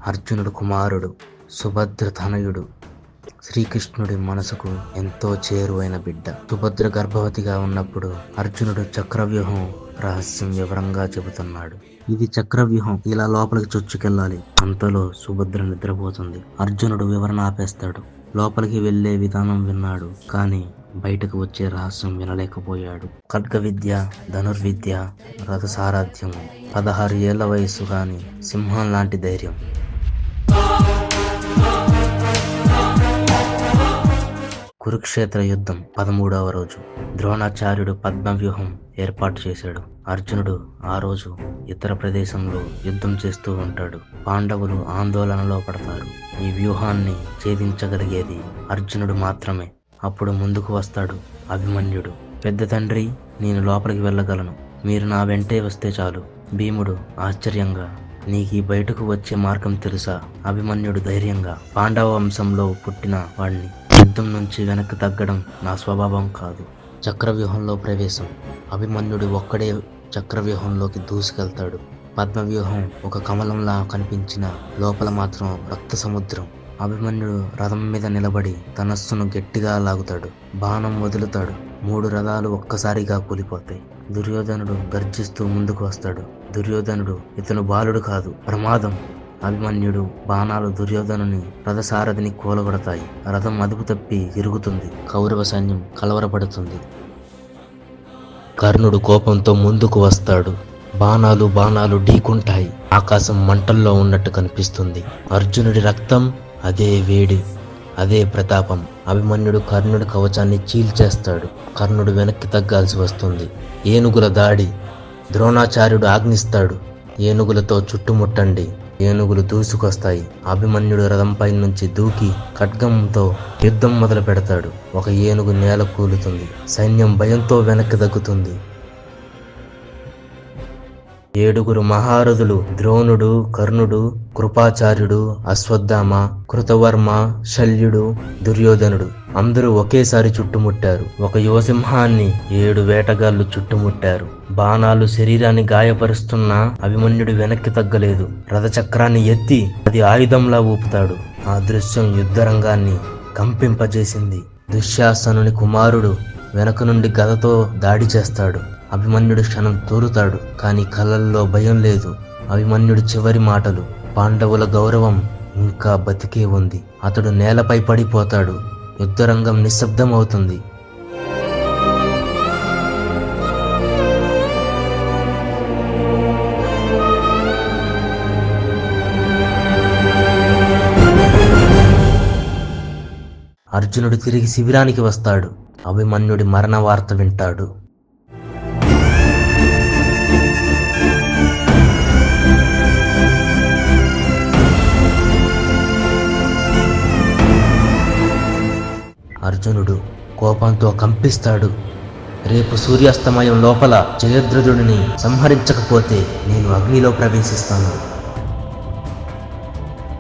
అర్జునుడు కుమారుడు, సుభద్ర తనయుడు, శ్రీకృష్ణుడి మనసుకు ఎంతో చేరువైన బిడ్డ. సుభద్ర గర్భవతిగా ఉన్నప్పుడు అర్జునుడు చక్రవ్యూహం రహస్యం వివరంగా చెబుతున్నాడు. ఇది చక్రవ్యూహం, ఇలా లోపలికి చొచ్చుకెళ్ళాలి. అంతలో సుభద్ర నిద్రపోతుంది. అర్జునుడు వివరణ ఆపేస్తాడు. లోపలికి వెళ్లే విధానం విన్నాడు, కానీ బయటకు వచ్చే రహస్యం వినలేకపోయాడు. ఖడ్గ విద్య, ధనుర్విద్య, రథసారథ్యము, 16 ఏళ్ల వయస్సు, కానీ సింహం లాంటి ధైర్యం. కురుక్షేత్ర యుద్ధం 13వ రోజు. ద్రోణాచార్యుడు పద్మవ్యూహం ఏర్పాటు చేశాడు. అర్జునుడు ఆ రోజు ఇతర ప్రదేశంలో యుద్ధం చేస్తూ ఉంటాడు. పాండవులు ఆందోళనలో పడతారు. ఈ వ్యూహాన్ని ఛేదించగలిగేది అర్జునుడు మాత్రమే. అప్పుడు ముందుకు వస్తాడు అభిమన్యుడు. పెద్ద తండ్రి, నేను లోపలికి వెళ్ళగలను, మీరు నా వెంటే వస్తే చాలు. భీముడు ఆశ్చర్యంగా, నీకీ బయటకు వచ్చే మార్గం తెలుసా? అభిమన్యుడు ధైర్యంగా, పాండవ వంశంలో పుట్టిన వాడిని, యుద్ధం నుంచి వెనక్కి తగ్గడం నా స్వభావం కాదు. చక్రవ్యూహంలో ప్రవేశం. అభిమన్యుడు ఒక్కడే చక్రవ్యూహంలోకి దూసుకెళ్తాడు. పద్మవ్యూహం ఒక కమలంలా కనిపించిన లోపల మాత్రం రక్త సముద్రం. అభిమన్యుడు రథం మీద నిలబడి ధనస్సును గట్టిగా లాగుతాడు. బాణం వదులుతాడు. 3 రథాలు ఒక్కసారిగా కూలిపోతాయి. దుర్యోధనుడు గర్జిస్తూ ముందుకు వస్తాడు. దుర్యోధనుడు, ఇతను బాలుడు కాదు, ప్రమాదం. అభిమన్యుడు బాణాలు దుర్యోధనుని రథసారథిని కూలగొడతాయి. రథం అదుపు తప్పి ఇరుగుతుంది. కౌరవ సైన్యం కలవరపడుతుంది. కర్ణుడు కోపంతో ముందుకు వస్తాడు. బాణాలు ఢీకుంటాయి. ఆకాశం మంటల్లో ఉన్నట్టు కనిపిస్తుంది. అర్జునుడి రక్తం, అదే వేడి, అదే ప్రతాపం. అభిమన్యుడు కర్ణుడి కవచాన్ని చీల్చేస్తాడు. కర్ణుడు వెనక్కి తగ్గాల్సి వస్తుంది. ఏనుగుల దాడి. ద్రోణాచార్యుడు ఆజ్ఞిస్తాడు, ఏనుగులతో చుట్టుముట్టండి. ఏనుగులు దూసుకొస్తాయి. అభిమన్యుడు రథంపై నుంచి దూకి ఖడ్గంతో యుద్ధం మొదలు పెడతాడు. ఒక ఏనుగు నేల కూలుతుంది. సైన్యం భయంతో వెనక్కి తగ్గుతుంది. 7 మహారథులు, ద్రోణుడు, కర్ణుడు, కృపాచార్యుడు, అశ్వత్థామ, కృతవర్మ, శల్యుడు, దుర్యోధనుడు అందరూ ఒకేసారి చుట్టుముట్టారు. ఒక యువసింహాన్ని 7 వేటగాళ్లు చుట్టుముట్టారు. బాణాలు శరీరాన్ని గాయపరుస్తున్నా అభిమన్యుడు వెనక్కి తగ్గలేదు. రథచక్రాన్ని ఎత్తి అది ఆయుధంలా ఊపుతాడు. ఆ దృశ్యం యుద్ధరంగాన్ని కంపింపజేసింది. దుశ్శాసనుని కుమారుడు వెనక నుండి గదతో దాడి చేస్తాడు. అభిమన్యుడు క్షణం తూరుతాడు, కానీ కళ్ళల్లో భయం లేదు. అభిమన్యుడి చివరి మాటలు, పాండవుల గౌరవం ఇంకా బతికే ఉంది. అతడు నేలపై పడిపోతాడు. యుద్ధరంగం నిశ్శబ్దం అవుతుంది. అర్జునుడు తిరిగి శిబిరానికి వస్తాడు. అభిమన్యుడి మరణ వార్త వింటాడు. అర్జునుడు కోపంతో కంపిస్తాడు. రేపు సూర్యాస్తమయం లోపల జయద్రథుడిని సంహరించకపోతే నేను అగ్నిలో ప్రవేశిస్తాను.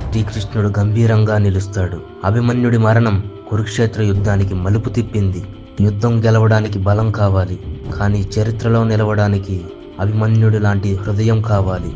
శ్రీకృష్ణుడు గంభీరంగా నిలుస్తాడు. అభిమన్యుడి మరణం కురుక్షేత్ర యుద్ధానికి మలుపు తిప్పింది. యుద్ధం గెలవడానికి బలం కావాలి, కానీ చరిత్రలో నిలవడానికి అభిమన్యుడి లాంటి హృదయం కావాలి.